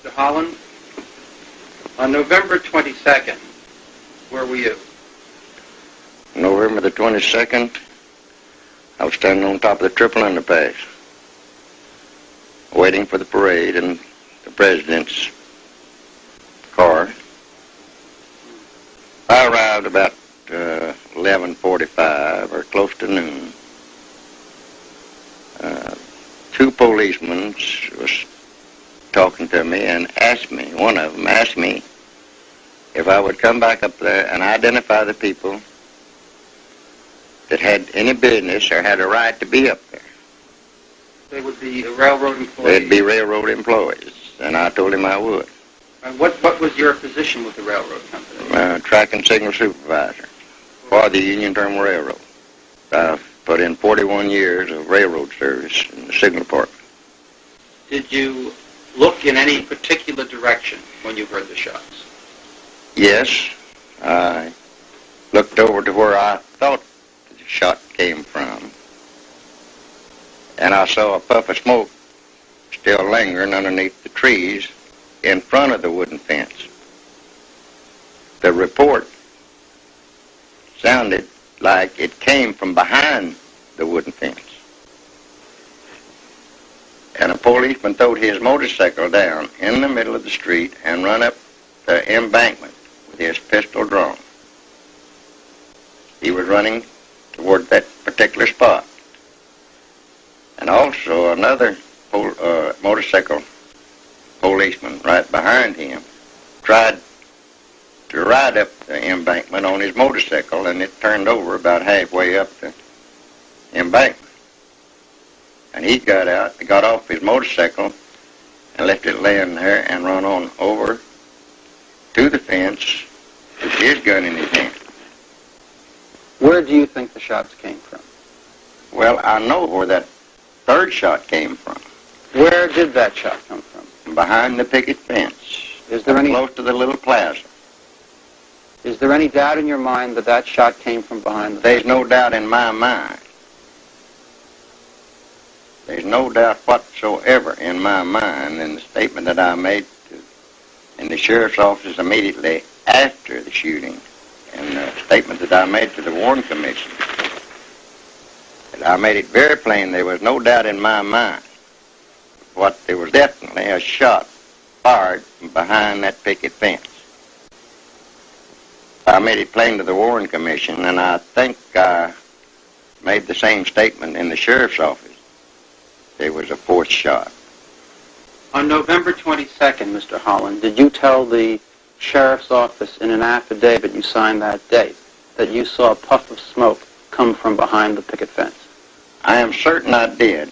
Mr. Holland, on November 22nd, where were you? November the 22nd, I was standing on top of the triple underpass, waiting for the parade in the president's car. I arrived about 11:45 or close to noon. Two policemen was talking to me and asked me, one of them asked me if I would come back up there and identify the people that had any business or had a right to be up there. They would be railroad employees? They'd be railroad employees, and I told him I would. And what was your position with the railroad company? Track and signal supervisor for the Union Terminal Railroad. I've put in 41 years of railroad service in the signal department. Did you look in any particular direction when you heard the shots? Yes, I looked over to where I thought the shot came from, and I saw a puff of smoke still lingering underneath the trees in front of the wooden fence. The report sounded like it came from behind the wooden fence. And a policeman throwed his motorcycle down in the middle of the street and run up the embankment with his pistol drawn. He was running toward that particular spot. And also another motorcycle policeman right behind him tried to ride up the embankment on his motorcycle, and it turned over about halfway up the embankment. And he got off his motorcycle and left it laying there and run on over to the fence with his gun in his hand. Where do you think the shots came from? Well, I know where that third shot came from. Where did that shot come from? Behind the picket fence. Is there any close to the little plaza? Is there any doubt in your mind that that shot came from behind the There's no doubt in my mind. There's no doubt whatsoever in my mind in the statement that I made in the sheriff's office immediately after the shooting, and the statement that I made to the Warren Commission. And I made it very plain there was no doubt in my mind. There was definitely a shot fired from behind that picket fence. I made it plain to the Warren Commission, and I think I made the same statement in the sheriff's office. There was a fourth shot. On November 22nd, Mr. Holland, did you tell the sheriff's office in an affidavit you signed that day that you saw a puff of smoke come from behind the picket fence? I am certain I did.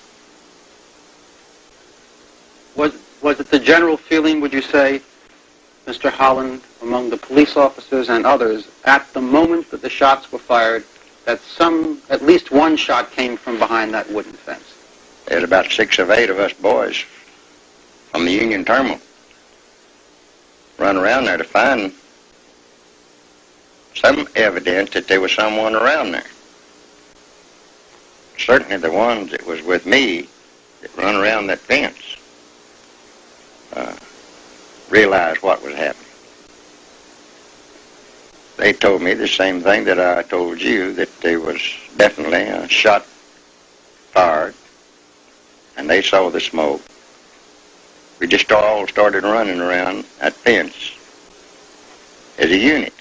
Was it the general feeling, would you say, Mr. Holland, among the police officers and others, at the moment that the shots were fired, that at least one shot came from behind that wooden fence? There's about 6 or 8 of us boys from the Union Terminal run around there to find some evidence that there was someone around there. Certainly the ones that was with me that run around that fence realized what was happening. They told me the same thing that I told you, that there was definitely a shot fired, and they saw the smoke. We just all started running around that fence as a unit.